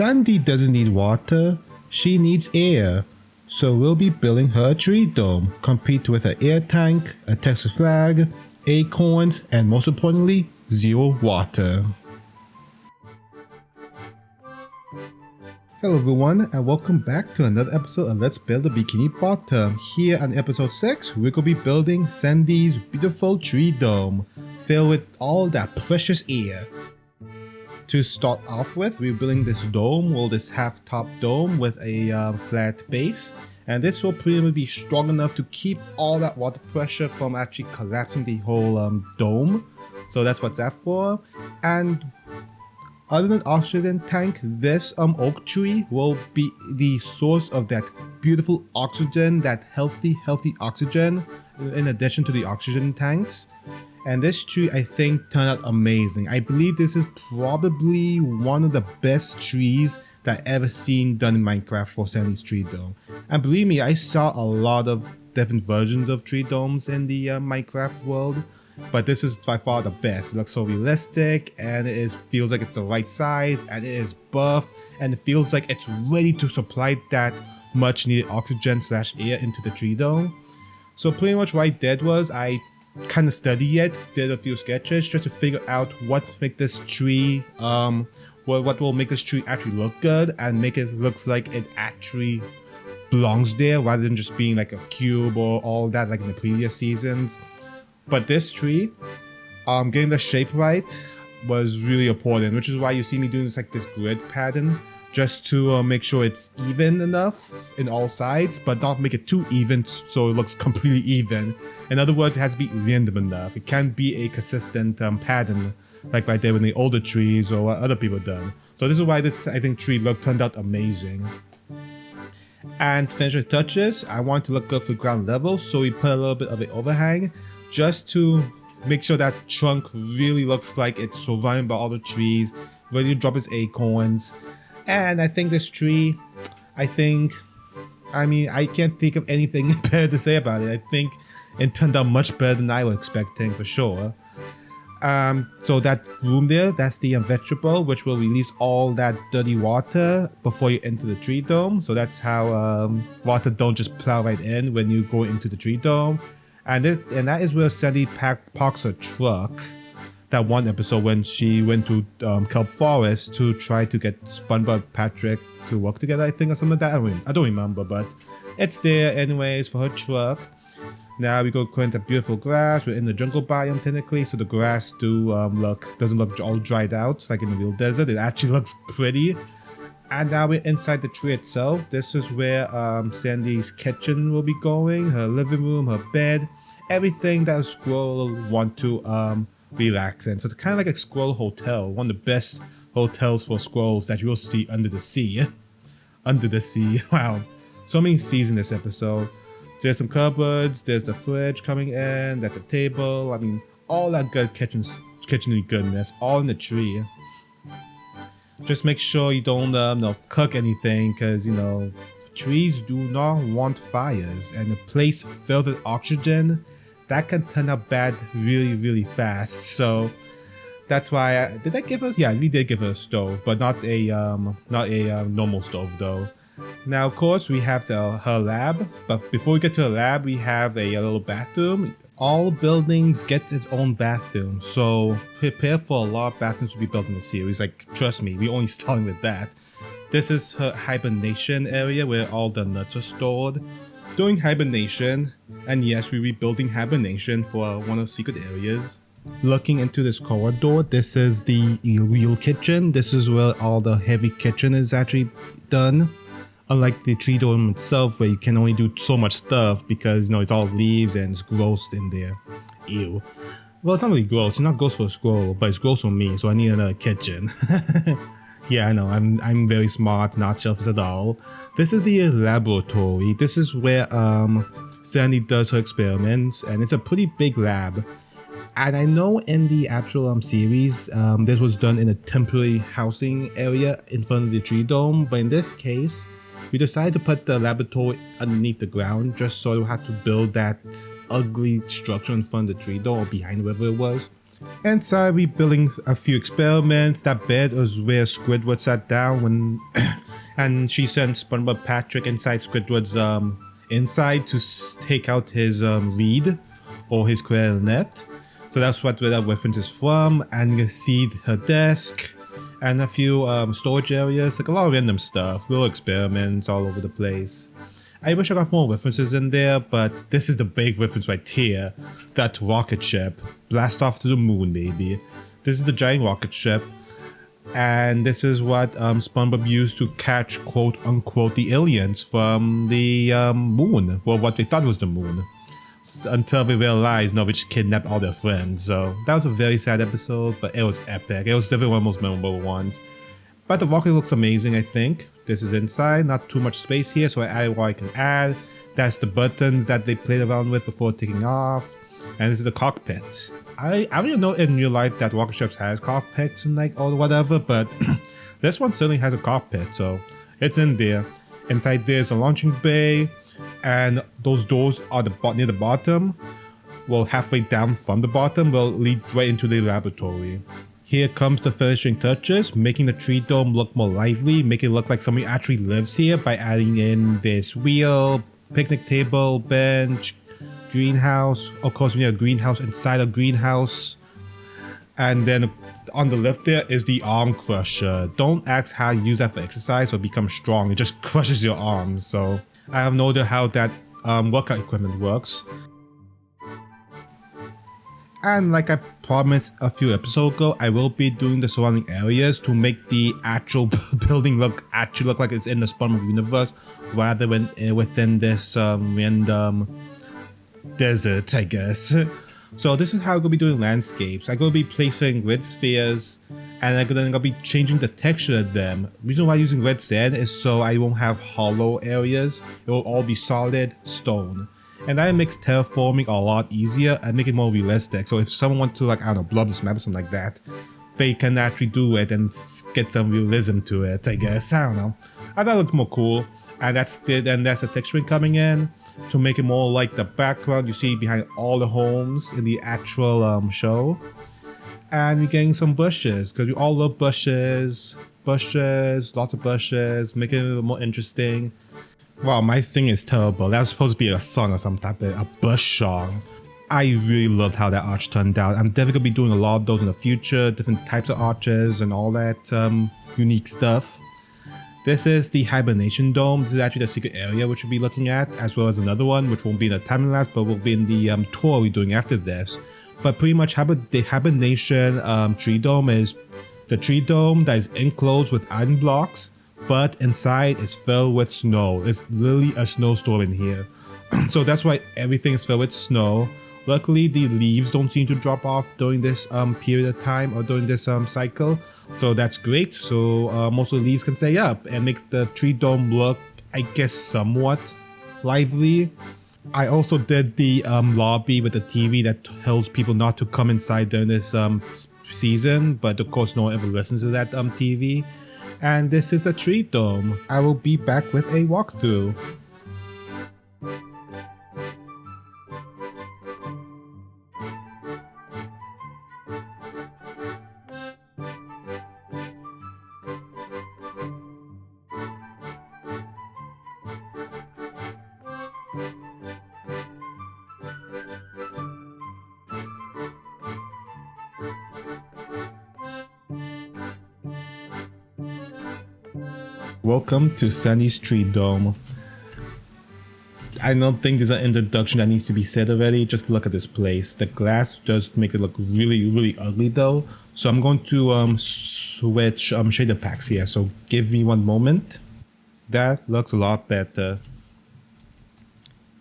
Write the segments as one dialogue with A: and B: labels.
A: Sandy doesn't need water, she needs air. So we'll be building her a Treedome, complete with an air tank, a Texas flag, acorns, and most importantly, 0 water. Hello everyone, and welcome back to another episode of Let's Build a Bikini Bottom. Here on episode 6, we're going to be building Sandy's beautiful Treedome, filled with all that precious air. To start off with, we're building this dome, this half-top dome with a flat base. And this will pretty much be strong enough to keep all that water pressure from actually collapsing the whole dome. So that's what that's for. And other than oxygen tank, this oak tree will be the source of that beautiful oxygen, that healthy oxygen, in addition to the oxygen tanks. And this tree, I think, turned out amazing. I believe this is probably one of the best trees that I've ever seen done in Minecraft for Sandy's Treedome. And believe me, I saw a lot of different versions of Treedomes in the Minecraft world. But this is by far the best. It looks so realistic, and it feels like it's the right size, and it is buff, and it feels like it's ready to supply that much needed oxygen / air into the Treedome. So pretty much what I did was I kind of studied it, did a few sketches just to figure out what make this tree, what will make this tree actually look good and make it looks like it actually belongs there rather than just being like a cube or all that like in the previous seasons. But this tree, getting the shape right was really important, which is why you see me doing this grid pattern, just to make sure it's even enough in all sides, but not make it too even so it looks completely even. In other words, it has to be random enough. It can't be a consistent pattern like I did with the older trees or what other people done. So this is why this, I think, tree turned out amazing. And finishing touches, I want to look good for ground level, so we put a little bit of an overhang just to make sure that trunk really looks like it's surrounded by all the trees, ready to drop its acorns. And I think this tree, I can't think of anything better to say about it. I think it turned out much better than I was expecting, for sure. So that room there, that's the vegetable, which will release all that dirty water before you enter the Treedome. So that's how water don't just plow right in when you go into the Treedome. And that is where Sandy parks her truck. That one episode when she went to Kelp Forest to try to get SpongeBob Patrick to work together, I think, or something like that. I don't remember, but it's there anyways for her truck. Now we go into beautiful grass. We're in the jungle biome technically, so the grass doesn't look all dried out like in the real desert. It actually looks pretty. And now we're inside the tree itself. This is where Sandy's kitchen will be going, her living room, her bed, everything that a squirrel will want to relax in. So it's kind of like a squirrel hotel, one of the best hotels for squirrels that you'll see under the sea. Under the sea. Wow, so many seas in this episode. There's some cupboards, there's a fridge coming in, that's a table. I mean, all that good kitchen goodness, all in the tree. Just make sure you don't cook anything, because trees do not want fires, and a place filled with oxygen that can turn out bad really fast. So that's why we did give her a stove, but not a normal stove though. Now of course we have her lab, but before we get to her lab we have a little bathroom. All buildings get its own bathroom, so prepare for a lot of bathrooms to be built in the series. Like, trust me, we're only starting with that. This is her hibernation area where all the nuts are stored during hibernation. And yes, we're rebuilding hibernation for one of the secret areas. Looking into this corridor, this is the real kitchen. This is where all the heavy kitchen is actually done. Unlike the Treedome itself, where you can only do so much stuff because it's all leaves and it's gross in there. Ew. Well, it's not really gross. It's not gross for a squirrel, but it's gross for me, so I need another kitchen. Yeah, I know. I'm very smart, not selfish at all. This is the laboratory. This is where Sandy does her experiments, and it's a pretty big lab. And I know in the actual series, this was done in a temporary housing area in front of the Treedome, but in this case, we decided to put the laboratory underneath the ground just so we had to build that ugly structure in front of the Treedome or behind wherever it was. Inside, we building a few experiments. That bed was where Squidward sat down when, and she sent SpongeBob Patrick inside Squidward's inside to take out his lead or his clarinet. So that's what where that reference is from. And you can see her desk and a few storage areas, like a lot of random stuff, little experiments all over the place. I wish I got more references in there, but this is the big reference right here. That rocket ship. Blast off to the moon, baby. This is the giant rocket ship. And this is what SpongeBob used to catch, quote unquote, the aliens from the moon. Well, what they thought was the moon. Until they realized, no, we just kidnapped all their friends. So that was a very sad episode, but it was epic. It was definitely one of the most memorable ones. But the rocket looks amazing, I think. This is inside, not too much space here, so I added what I can add. That's the buttons that they played around with before taking off. And this is the cockpit. I don't even know in real life that rocket ships has cockpits and like or whatever, but this one certainly has a cockpit, so it's in there. Inside there's a launching bay, and those doors are near the bottom. Well, halfway down from the bottom will lead right into the laboratory. Here comes the finishing touches, making the Treedome look more lively, making it look like somebody actually lives here by adding in this wheel, picnic table, bench, greenhouse. Of course, we need a greenhouse inside a greenhouse. And then on the left there is the arm crusher. Don't ask how you use that for exercise or become strong. It just crushes your arms. So I have no idea how that workout equipment works. And like I promised a few episodes ago, I will be doing the surrounding areas to make the actual building look like it's in the SpongeBob universe rather than within this random desert, I guess. So this is how I'm going to be doing landscapes. I'm going to be placing red spheres and I'm going to be changing the texture of them. The reason why I'm using red sand is so I won't have hollow areas. It will all be solid stone. And that makes terraforming a lot easier and make it more realistic. So if someone wants to, like, I don't know, blow up this map or something like that, they can actually do it and get some realism to it, I guess. I don't know. I thought it looked more cool. And that's the texturing coming in to make it more like the background you see behind all the homes in the actual show. And we're getting some bushes, because we all love bushes. Bushes, lots of bushes, making it a little more interesting. Wow, my singing is terrible. That was supposed to be a song or some type of a bush song. I really loved how that arch turned out. I'm definitely gonna be doing a lot of those in the future, different types of arches and all that unique stuff. This is the hibernation dome. This is actually the secret area which we'll be looking at, as well as another one which won't be in the time lapse, but will be in the tour we're doing after this. But pretty much the hibernation Treedome is the Treedome that is enclosed with iron blocks, but inside is filled with snow. It's literally a snowstorm in here. So that's why everything is filled with snow. Luckily, the leaves don't seem to drop off during this period of time or during this cycle. So that's great. So most of the leaves can stay up and make the Treedome look, I guess, somewhat lively. I also did the lobby with the TV that tells people not to come inside during this season. But of course, no one ever listens to that TV. And this is a Treedome. I will be back with a walkthrough. Welcome to Sunny's Treedome. I don't think there's an introduction that needs to be said already. Just look at this place. The glass does make it look really, really ugly though. So I'm going to switch shader packs here. So give me one moment. That looks a lot better.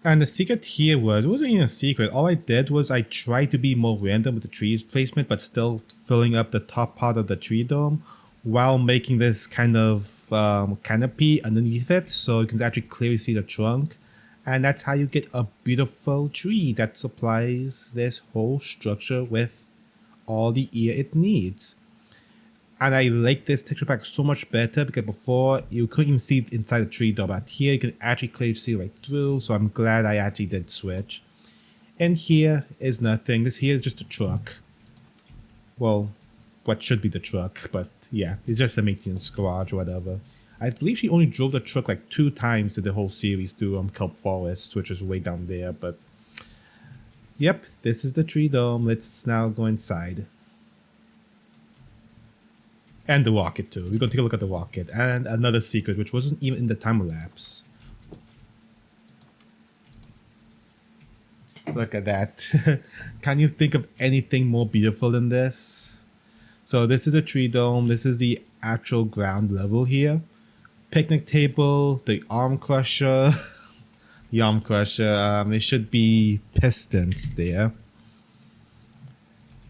A: And the secret here was, it wasn't even a secret. All I did was I tried to be more random with the trees placement, but still filling up the top part of the Treedome while making this kind of canopy underneath it, so you can actually clearly see the trunk. And that's how you get a beautiful tree that supplies this whole structure with all the air it needs. And I like this texture pack so much better because before you couldn't even see inside the Treedome, but here you can actually clearly see right through. So I'm glad I actually did switch. And here is nothing. This here is just a truck. well, what should be the truck, but yeah, it's just a maintenance garage or whatever. I believe she only drove the truck like 2 times in the whole series through Kelp Forest, which is way down there, but yep, this is the Treedome. Let's now go inside. And the rocket too. We're gonna take a look at the rocket. And another secret, which wasn't even in the time lapse. Look at that. Can you think of anything more beautiful than this? So this is a Treedome. This is the actual ground level here. Picnic table, the arm crusher. The arm crusher. It should be pistons there.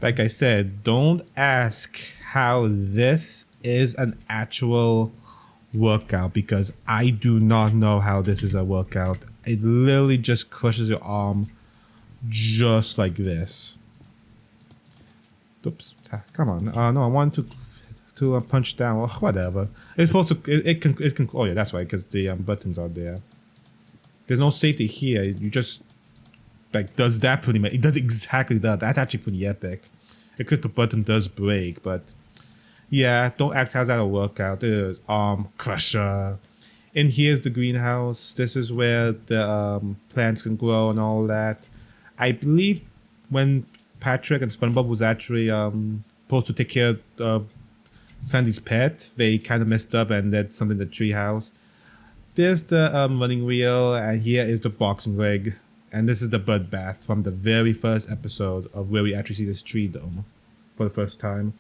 A: Like I said, don't ask how this is an actual workout, because I do not know how this is a workout. It literally just crushes your arm just like this. Oops, come on. No, I want to punch down. Well, whatever. It's supposed to. It can. Oh yeah, that's right. Because the buttons are there. There's no safety here. You just like does that pretty much. It does exactly that. That's actually pretty epic. Because the button does break, but yeah, don't ask how's that a workout. There's arm crusher. And here's the greenhouse. This is where the plants can grow and all that. I believe when Patrick and SpongeBob was actually supposed to take care of Sandy's pet, they kind of messed up and did something in the treehouse. There's the running wheel, and here is the boxing rig. And this is the bud bath from the very first episode of where we actually see this Treedome for the first time.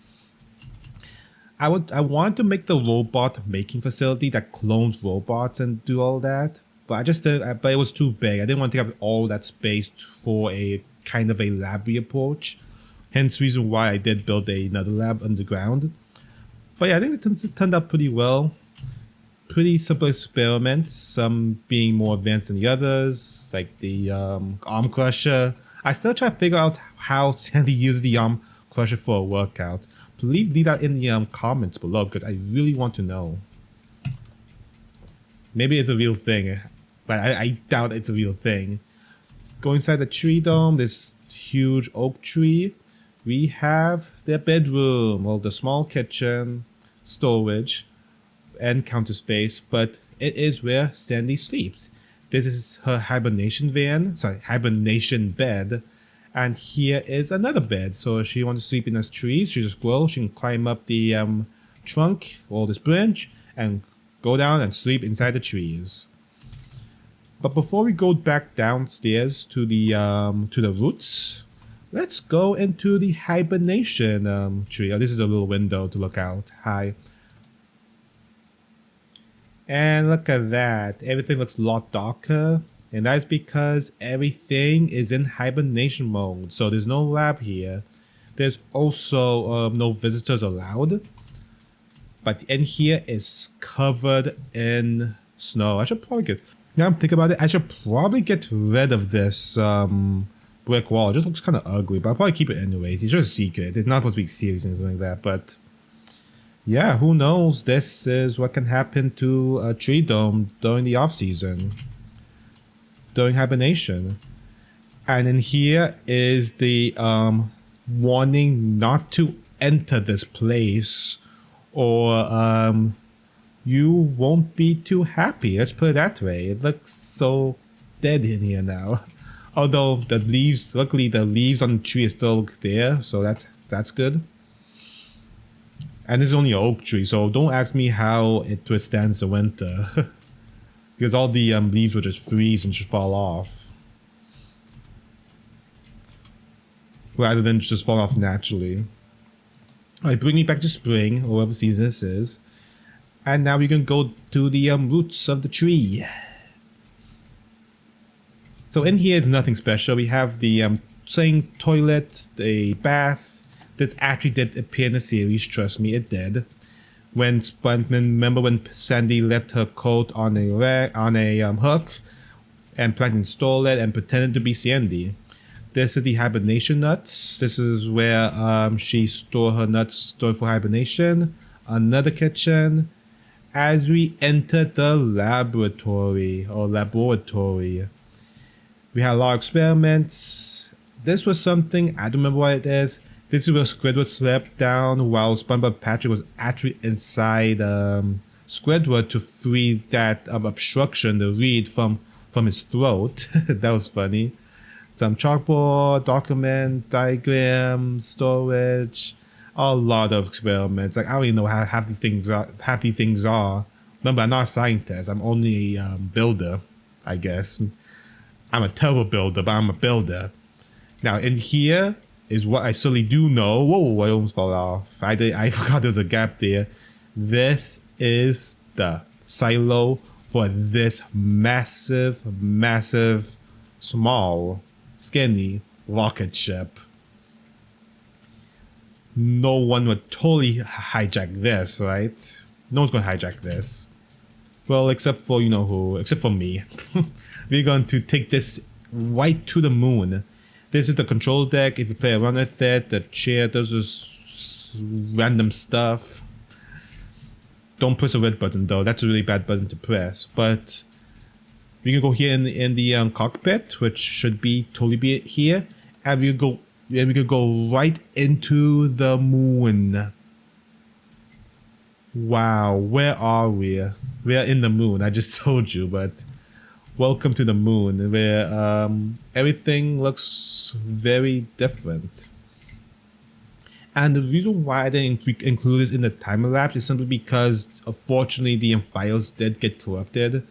A: I want to make the robot making facility that clones robots and do all that, but I just didn't, but it was too big. I didn't want to take up all that space for a kind of a lab approach. Hence the reason why I did build another lab underground. But yeah, I think it turned out pretty well. Pretty simple experiments, some being more advanced than the others, like the arm crusher. I still try to figure out how Sandy used the arm crusher for a workout. Please leave that in the comments below, because I really want to know. Maybe it's a real thing, but I doubt it's a real thing. Go inside the Treedome, this huge oak tree. We have their bedroom, well, the small kitchen, storage, and counter space, but it is where Sandy sleeps. This is her hibernation bed, and here is another bed. So if she wants to sleep in this tree, she's a squirrel, she can climb up the trunk or this branch and go down and sleep inside the trees. But before we go back downstairs to the roots, let's go into the hibernation tree. Oh, this is a little window to look out. Hi. And look at that, everything looks a lot darker, and that's because everything is in hibernation mode. So there's no lab here. There's also no visitors allowed. But in here is covered in snow. I should probably get, now I'm thinking about it, I should probably get rid of this brick wall. It just looks kind of ugly, but I'll probably keep it anyways. It's just a secret. It's not supposed to be serious or anything like that, but yeah, who knows? This is what can happen to a Treedome during the off season, during hibernation. And in here is the warning not to enter this place, or you won't be too happy. Let's put it that way. It looks so dead in here now. Although the leaves, luckily the leaves on the tree are still there, so that's good. And this is only an oak tree, so don't ask me how it withstands the winter. Because all the leaves will just freeze and just fall off. Rather than just fall off naturally. Alright, bring me back to spring, or whatever season this is. And now we can go to the roots of the tree. So in here is nothing special. We have the same toilet, the bath. This actually did appear in the series, trust me, it did. Remember when Sandy left her coat on a hook, and Plankton stole it and pretended to be Sandy. This is the hibernation nuts. This is where she stored her nuts stored for hibernation. Another kitchen. As we enter the laboratory, we had a lot of experiments. This was something, I don't remember what it is. This is where Squidward slept down while SpongeBob Patrick was actually inside Squidward to free that obstruction, the reed from his throat. That was funny. Some chalkboard, document, diagram, storage, a lot of experiments. Like I don't even know how half these things are. Remember, I'm not a scientist. I'm only a builder, I guess. I'm a terrible builder, but I'm a builder. Now in here is what I certainly do know. Whoa, I almost fell off. I forgot there's a gap there. This is the silo for this massive, small, skinny rocket ship. No one would totally hijack this, right? No one's gonna hijack this. Well, except for you know who, except for me. We're going to take this right to the moon. This is the control deck. If you play around with it, the chair does this random stuff. Don't press the red button though. That's a really bad button to press. But we can go here in the cockpit, which should totally be here, and we could go right into the moon. Wow, where are we? We are in the moon. I just told you, but welcome to the moon, where everything looks very different. And the reason why I didn't include it in the time lapse is simply because, unfortunately, the files did get corrupted.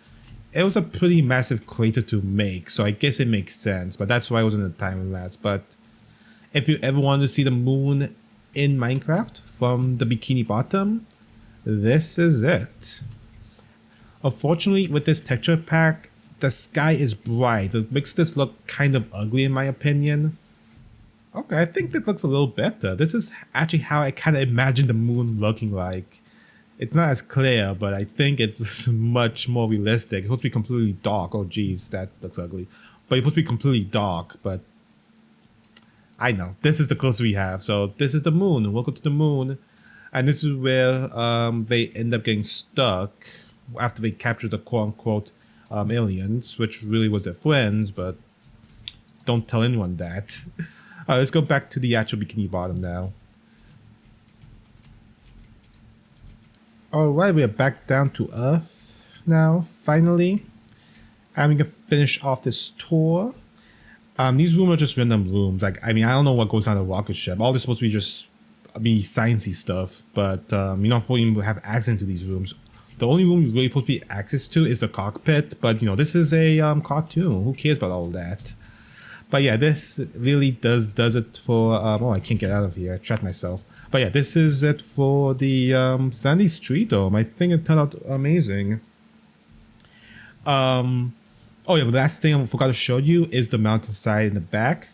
A: It was a pretty massive crater to make, so I guess it makes sense. But that's why it was in the time lapse. But if you ever want to see the moon in Minecraft from the Bikini Bottom, this is it. Unfortunately, with this texture pack, the sky is bright. It makes this look kind of ugly in my opinion. Okay, I think that looks a little better. This is actually how I kind of imagine the moon looking like. It's not as clear, but I think it's much more realistic. It's supposed to be completely dark. Oh geez, that looks ugly. But it's supposed to be completely dark, but I know. This is the closest we have. So this is the moon. Welcome to the moon. And this is where they end up getting stuck after they capture the quote-unquote aliens, which really was their friends, but don't tell anyone that. Let's go back to the actual Bikini Bottom now. Alright, we are back down to Earth now, finally. And we can finish off this tour. These rooms are just random rooms. Like, I mean, I don't know what goes on the rocket ship. All this is supposed to be just sciencey stuff, but you're not supposed to have access to these rooms. The only room you're really supposed to be access to is the cockpit, but you know, this is a cartoon. Who cares about all that? But yeah, this really does it for oh, I can't get out of here. I trapped myself. But yeah, this is it for the Sandy's Treedome. I think it turned out amazing. Oh yeah, the last thing I forgot to show you is the mountainside in the back.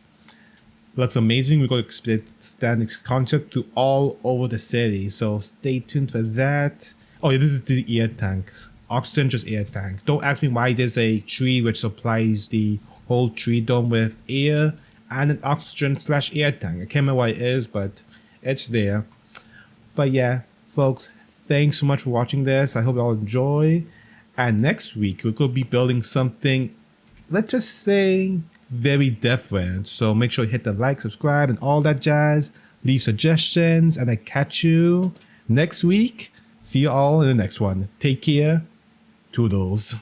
A: Looks amazing. We're going to extend this concept to all over the city, so stay tuned for that. Oh yeah, this is the air tank. Oxygen, just air tank. Don't ask me why there's a tree which supplies the whole Treedome with air and an oxygen / air tank. I can't remember what it is, but it's there. But yeah, folks, thanks so much for watching this. I hope you all enjoy. And next week, we're going to be building something, let's just say, very different. So make sure you hit the like, subscribe, and all that jazz. Leave suggestions, and I catch you next week. See you all in the next one. Take care. Toodles.